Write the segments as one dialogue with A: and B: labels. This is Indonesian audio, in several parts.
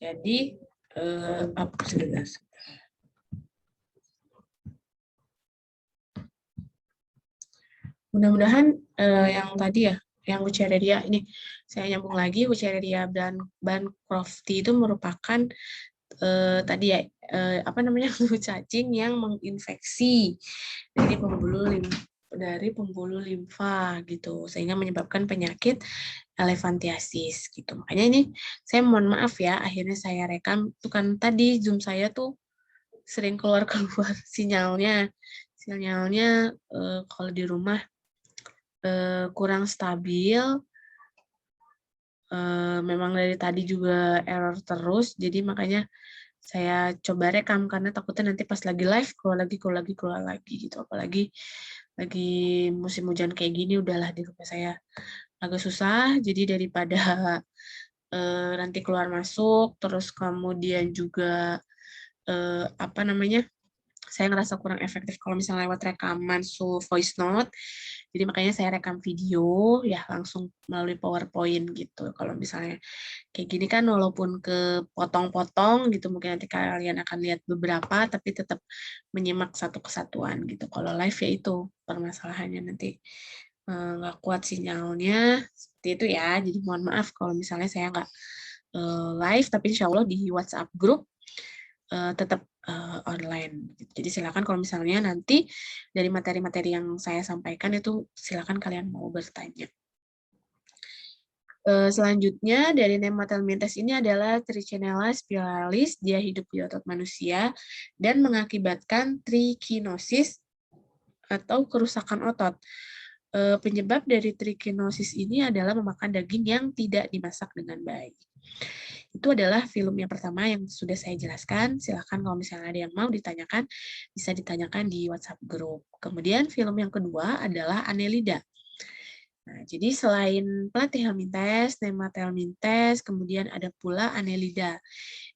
A: Jadi apa sebentar. Mudah-mudahan yang tadi ya, yang Wuchereria ini saya nyambung lagi. Wuchereria dan Bancrofti itu merupakan tadi ya apa namanya cacing yang menginfeksi dari pembuluh limfa gitu, sehingga menyebabkan penyakit elephantiasis gitu. Makanya ini saya mohon maaf ya, akhirnya saya rekam itu kan tadi Zoom saya tuh sering keluar sinyalnya kalau di rumah kurang stabil. Memang dari tadi juga error terus, jadi makanya saya coba rekam karena takutnya nanti pas lagi live keluar lagi gitu. Apalagi lagi musim hujan kayak gini, udahlah di rumah saya agak susah. Jadi daripada nanti keluar masuk, terus kemudian juga apa namanya, saya ngerasa kurang efektif kalau misalnya lewat rekaman voice note. Jadi makanya saya rekam video ya langsung melalui PowerPoint gitu. Kalau misalnya kayak gini kan walaupun kepotong-potong gitu, mungkin nanti kalian akan lihat beberapa, tapi tetap menyimak satu kesatuan gitu. Kalau live ya itu permasalahannya nanti nggak kuat sinyalnya, seperti itu ya. Jadi mohon maaf kalau misalnya saya nggak live, tapi insya Allah di WhatsApp group tetap online. Jadi silakan kalau misalnya nanti dari materi-materi yang saya sampaikan itu silakan kalian mau bertanya. Selanjutnya dari nematelmintes ini adalah Trichinella spiralis. Dia hidup di otot manusia dan mengakibatkan trikinosis atau kerusakan otot. Penyebab dari trikinosis ini adalah memakan daging yang tidak dimasak dengan baik. Itu adalah film yang pertama yang sudah saya jelaskan. Silahkan kalau misalnya ada yang mau ditanyakan, bisa ditanyakan di WhatsApp group. Kemudian film yang kedua adalah Annelida. Nah, jadi selain Platyhelminthes, Nematelmintes, kemudian ada pula Annelida,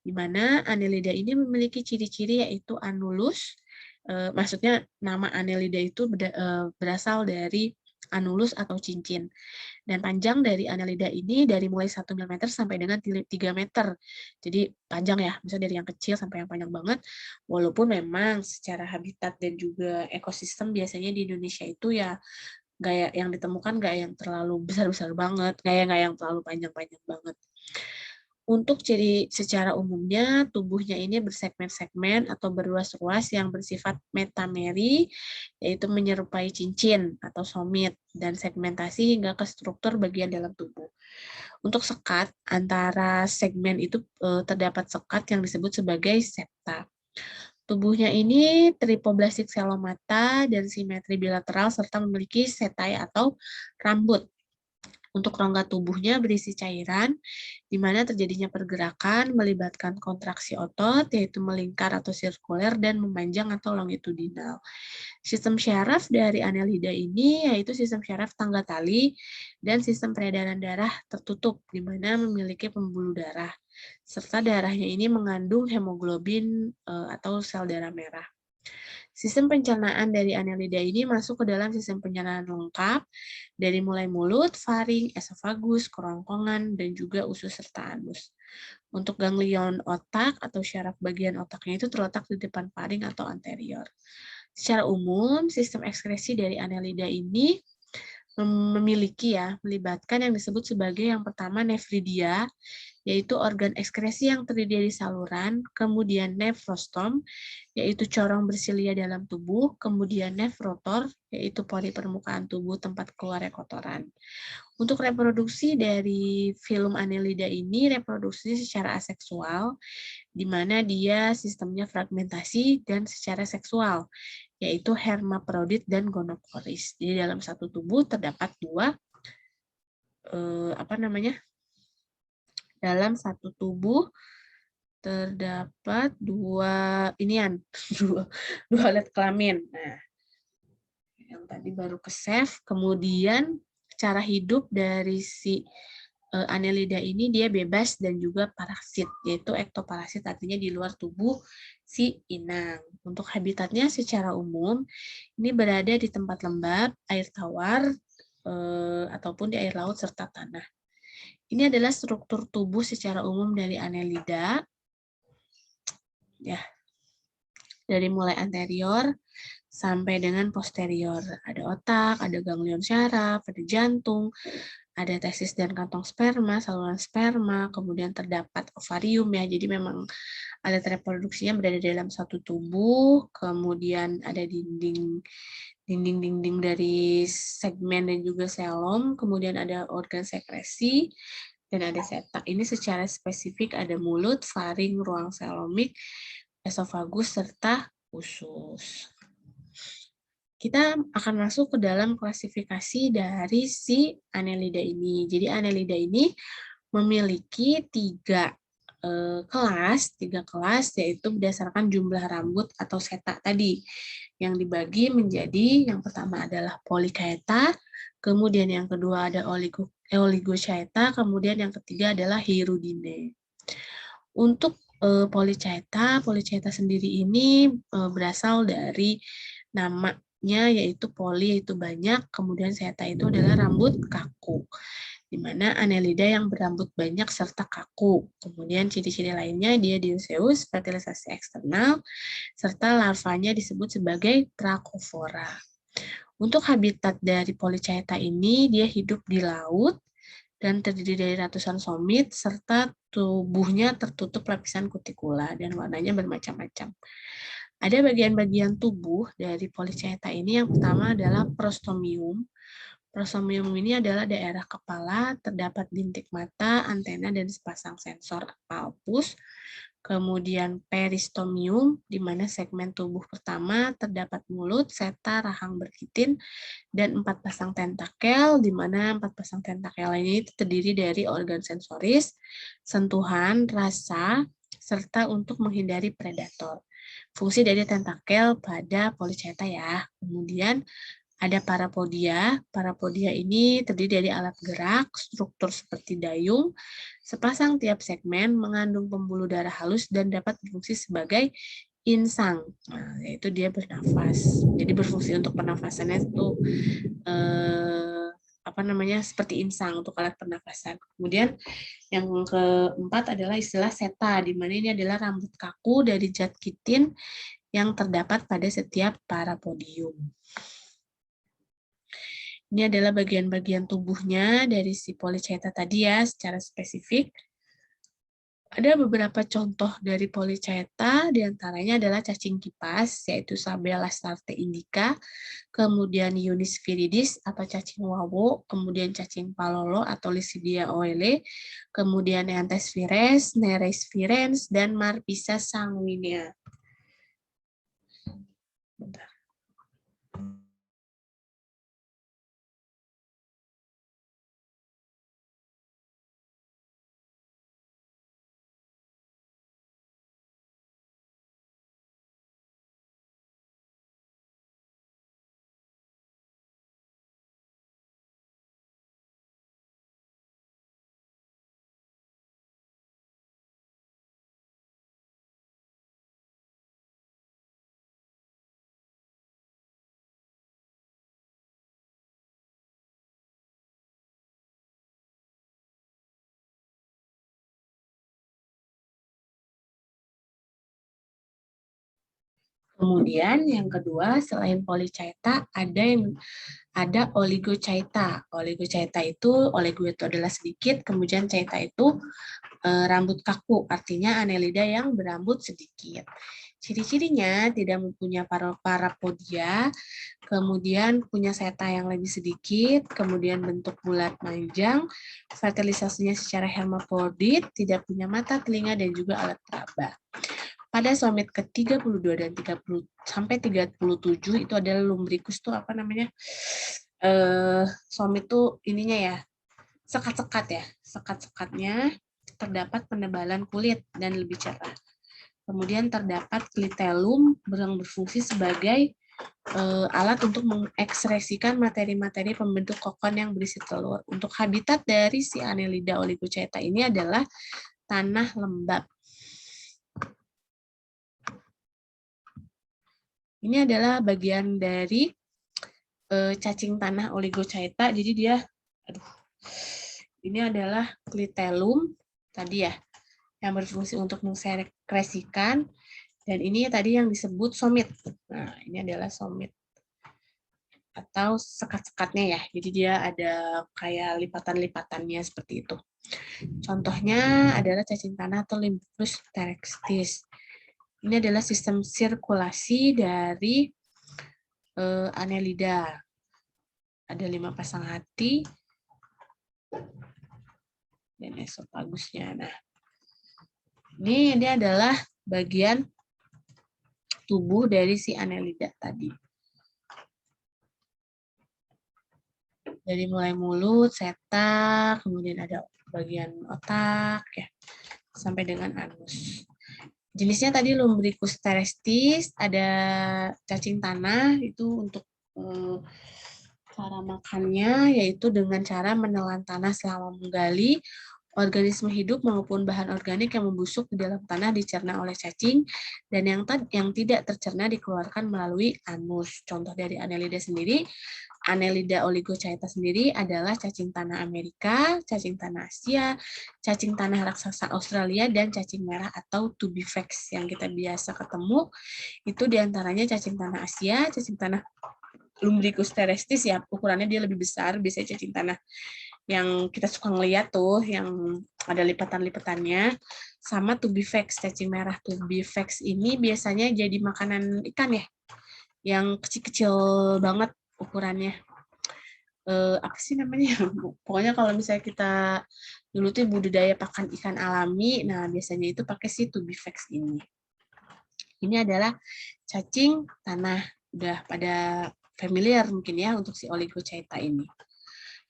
A: di mana Annelida ini memiliki ciri-ciri yaitu anulus. Maksudnya nama Annelida itu berasal dari anulus atau cincin. Dan panjang dari Annelida ini dari mulai 1 mm sampai dengan 3 meter. Jadi panjang ya, misalnya dari yang kecil sampai yang panjang banget. Walaupun memang secara habitat dan juga ekosistem biasanya di Indonesia itu ya gaya yang ditemukan nggak yang terlalu besar-besar banget, nggak yang terlalu panjang-panjang banget. Untuk ciri secara umumnya, tubuhnya ini bersegmen-segmen atau berruas-ruas yang bersifat metameri, yaitu menyerupai cincin atau somit, dan segmentasi hingga ke struktur bagian dalam tubuh. Untuk sekat, antara segmen itu terdapat sekat yang disebut sebagai septa. Tubuhnya ini tripoblastik selomata dan simetri bilateral serta memiliki setae atau rambut. Untuk rongga tubuhnya berisi cairan, di mana terjadinya pergerakan melibatkan kontraksi otot, yaitu melingkar atau sirkuler, dan memanjang atau longitudinal. Sistem syaraf dari Annelida ini yaitu sistem syaraf tangga tali dan sistem peredaran darah tertutup, di mana memiliki pembuluh darah. Serta darahnya ini mengandung hemoglobin atau sel darah merah. Sistem pencernaan dari Annelida ini masuk ke dalam sistem pencernaan lengkap dari mulai mulut, faring, esofagus, kerongkongan, dan juga usus serta anus. Untuk ganglion otak atau syaraf bagian otaknya itu terletak di depan faring atau anterior. Secara umum, sistem ekskresi dari Annelida ini melibatkan yang disebut sebagai yang pertama nefridia, yaitu organ ekskresi yang terdiri dari saluran, kemudian nefrostom, yaitu corong bersilia dalam tubuh, kemudian nefrotor, yaitu pori permukaan tubuh tempat keluarnya kotoran. Untuk reproduksi dari film Annelida ini, reproduksi secara aseksual, di mana dia sistemnya fragmentasi dan secara seksual, yaitu hermaprodit dan gonokoris. Jadi dalam satu tubuh terdapat dalam satu tubuh terdapat dua alat kelamin. Nah, yang tadi baru ke save. Kemudian cara hidup dari si Annelida ini dia bebas dan juga parasit, yaitu ektoparasit, artinya di luar tubuh si inang. Untuk habitatnya secara umum ini berada di tempat lembab, air tawar, ataupun di air laut serta tanah. Ini adalah struktur tubuh secara umum dari Annelida. Ya, dari mulai anterior sampai dengan posterior. Ada otak, ada ganglion syaraf, ada jantung, ada testis dan kantong sperma, saluran sperma, kemudian terdapat ovarium ya. Jadi memang alat reproduksinya berada dalam satu tubuh, kemudian ada dinding-dinding dari segmen dan juga selom, kemudian ada organ sekresi, dan ada seta. Ini secara spesifik ada mulut, faring, ruang selomik, esofagus, serta usus. Kita akan masuk ke dalam klasifikasi dari si Annelida ini. Jadi Annelida ini memiliki tiga kelas, yaitu berdasarkan jumlah rambut atau seta tadi, yang dibagi menjadi yang pertama adalah Polychaeta, kemudian yang kedua ada Oligochaeta, kemudian yang ketiga adalah Hirudine. Untuk Polychaeta sendiri ini berasal dari namanya, yaitu poly itu banyak, kemudian chaeta itu adalah rambut kaku, di mana Annelida yang berambut banyak serta kaku. Kemudian ciri-ciri lainnya dia dioecious, fertilisasi eksternal, serta larvanya disebut sebagai Trachophora. Untuk habitat dari Polychaeta ini, dia hidup di laut dan terdiri dari ratusan somit, serta tubuhnya tertutup lapisan kutikula dan warnanya bermacam-macam. Ada bagian-bagian tubuh dari Polychaeta ini, yang pertama adalah prostomium. Prostomium ini adalah daerah kepala, terdapat bintik mata, antena, dan sepasang sensor palpus. Kemudian peristomium, di mana segmen tubuh pertama terdapat mulut, seta, rahang berkitin, dan 4 pasang tentakel, di mana 4 pasang tentakel ini terdiri dari organ sensoris, sentuhan, rasa, serta untuk menghindari predator. Fungsi dari tentakel pada Polychaeta ya. Kemudian ada parapodia. Parapodia ini terdiri dari alat gerak, struktur seperti dayung, sepasang tiap segmen, mengandung pembuluh darah halus, dan dapat berfungsi sebagai insang. Nah, yaitu dia bernafas. Jadi berfungsi untuk pernafasannya itu seperti insang untuk alat pernafasan. Kemudian yang keempat adalah istilah seta, di mana ini adalah rambut kaku dari zat kitin yang terdapat pada setiap parapodium. Ini adalah bagian-bagian tubuhnya dari si Polychaeta tadi ya, secara spesifik. Ada beberapa contoh dari Polychaeta, diantaranya adalah cacing kipas, yaitu Sabella starte indica, kemudian Eunis viridis atau cacing wawo, kemudian cacing palolo atau Lisidia oele, kemudian Neantes vires, Nereis virens, dan Marpisa sanguinea. Bentar. Kemudian yang kedua, selain Polychaeta ada Oligochaeta. Oligochaeta itu, oligo itu adalah sedikit, kemudian chaeta itu rambut kaku, artinya Annelida yang berambut sedikit. Ciri-cirinya tidak mempunyai parapodia, kemudian punya seta yang lebih sedikit, kemudian bentuk bulat panjang, fertilisasinya secara hermafrodit, tidak punya mata, telinga, dan juga alat peraba. Pada somit ke-32 dan 30 sampai 37 itu adalah lumbricus tuh apa namanya? Somit tuh ininya ya, sekat-sekat ya. Sekat-sekatnya terdapat penebalan kulit dan lebih cerah. Kemudian terdapat klitelum yang berfungsi sebagai alat untuk mengekspresikan materi-materi pembentuk kokon yang berisi telur. Untuk habitat dari si Annelida oligochaeta ini adalah tanah lembab. Ini adalah bagian dari cacing tanah oligochaeta. Jadi dia, Ini adalah klitelum tadi ya, yang berfungsi untuk mensekresikan, dan ini tadi yang disebut somit. Nah, ini adalah somit atau sekat-sekatnya ya. Jadi dia ada kayak lipatan-lipatannya seperti itu. Contohnya adalah cacing tanah atau Limbus terextis. Ini adalah sistem sirkulasi dari Annelida. Ada 5 pasang hati dan esopagusnya. Nah, ini adalah bagian tubuh dari si Annelida tadi. Dari mulai mulut, setak, kemudian ada bagian otak, ya, sampai dengan anus. Jenisnya tadi Lumbricus terrestis, ada cacing tanah, itu untuk cara makannya, yaitu dengan cara menelan tanah selama menggali. Organisme hidup maupun bahan organik yang membusuk di dalam tanah dicerna oleh cacing, dan yang tidak tercerna dikeluarkan melalui anus. Contoh dari Annelida sendiri, Annelida oligochaeta sendiri adalah cacing tanah Amerika, cacing tanah Asia, cacing tanah raksasa Australia, dan cacing merah atau tubifax yang kita biasa ketemu. Itu diantaranya cacing tanah Asia, cacing tanah Lumbricus terrestis ya, ukurannya dia lebih besar, biasanya cacing tanah yang kita suka ngeliat tuh, yang ada lipatan-lipatannya, sama tubifax, cacing merah. Tubifax ini biasanya jadi makanan ikan ya, yang kecil-kecil banget ukurannya. Apa sih namanya? Pokoknya kalau misalnya kita dulu tuh budidaya pakan ikan alami, nah biasanya itu pakai si tubifax ini. Ini adalah cacing tanah, udah pada familiar mungkin ya untuk si oligochaeta ini.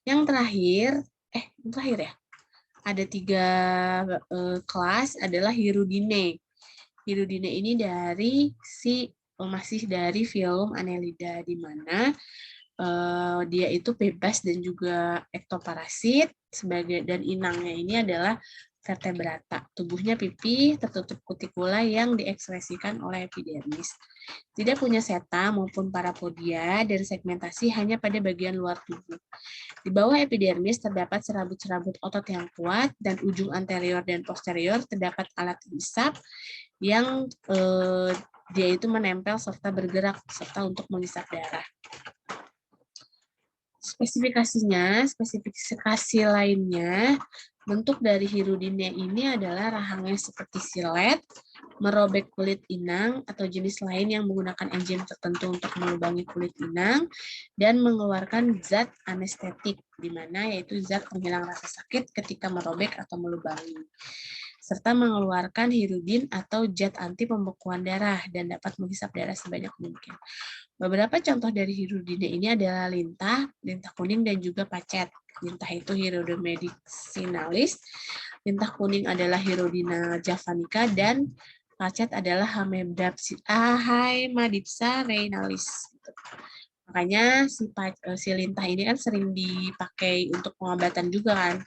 A: Yang terakhir ya, ada 3 kelas adalah Hirudine. Hirudine ini masih dari filum Annelida, di mana dia itu bebas dan juga ektoparasit, dan inangnya ini adalah vertebrata. Tubuhnya pipih, tertutup kutikula yang diekspresikan oleh epidermis. Tidak punya seta maupun parapodia, dan segmentasi hanya pada bagian luar tubuh. Di bawah epidermis terdapat serabut-serabut otot yang kuat, dan ujung anterior dan posterior terdapat alat hisap yang dia itu menempel serta bergerak serta untuk menghisap darah. Spesifikasi lainnya, bentuk dari Hirudine ini adalah rahangnya seperti silet, merobek kulit inang atau jenis lain yang menggunakan enzim tertentu untuk melubangi kulit inang, dan mengeluarkan zat anestetik, di mana yaitu zat penghilang rasa sakit ketika merobek atau melubangi, serta mengeluarkan hirudin atau zat anti pembekuan darah dan dapat menghisap darah sebanyak mungkin. Beberapa contoh dari hirudine ini adalah lintah kuning, dan juga pacet. Lintah itu Hirudina medicinalis, lintah kuning adalah Hirudina javanica, dan pacet adalah Haemadipsa reinalis. Makanya si lintah ini kan sering dipakai untuk pengobatan juga kan,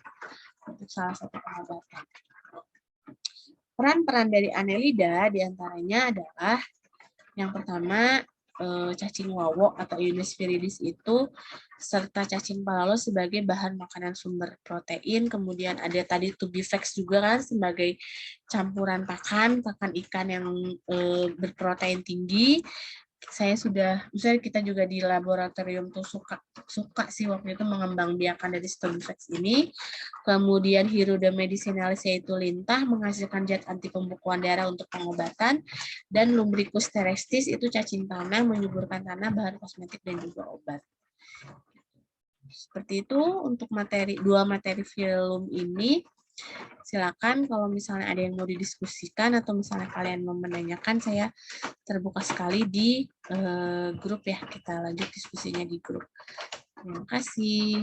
A: untuk salah satu pengobatan. Peran-peran dari Annelida diantaranya adalah yang pertama, cacing wawo atau Eunice viridis itu, serta cacing palalo sebagai bahan makanan sumber protein. Kemudian ada tadi tubifax juga kan sebagai campuran pakan ikan yang berprotein tinggi. Misalnya kita juga di laboratorium tuh suka sih waktu itu mengembangbiakan dari tubifax ini. Kemudian Hirudina medicinalis yaitu lintah menghasilkan zat anti pembekuan darah untuk pengobatan, dan Lumbricus terrestis itu cacing tanah menyuburkan tanah, bahan kosmetik, dan juga obat. Seperti itu untuk dua materi film ini. Silakan kalau misalnya ada yang mau didiskusikan atau misalnya kalian mau menanyakan, saya terbuka sekali di grup ya. Kita lanjut diskusinya di grup. Terima kasih.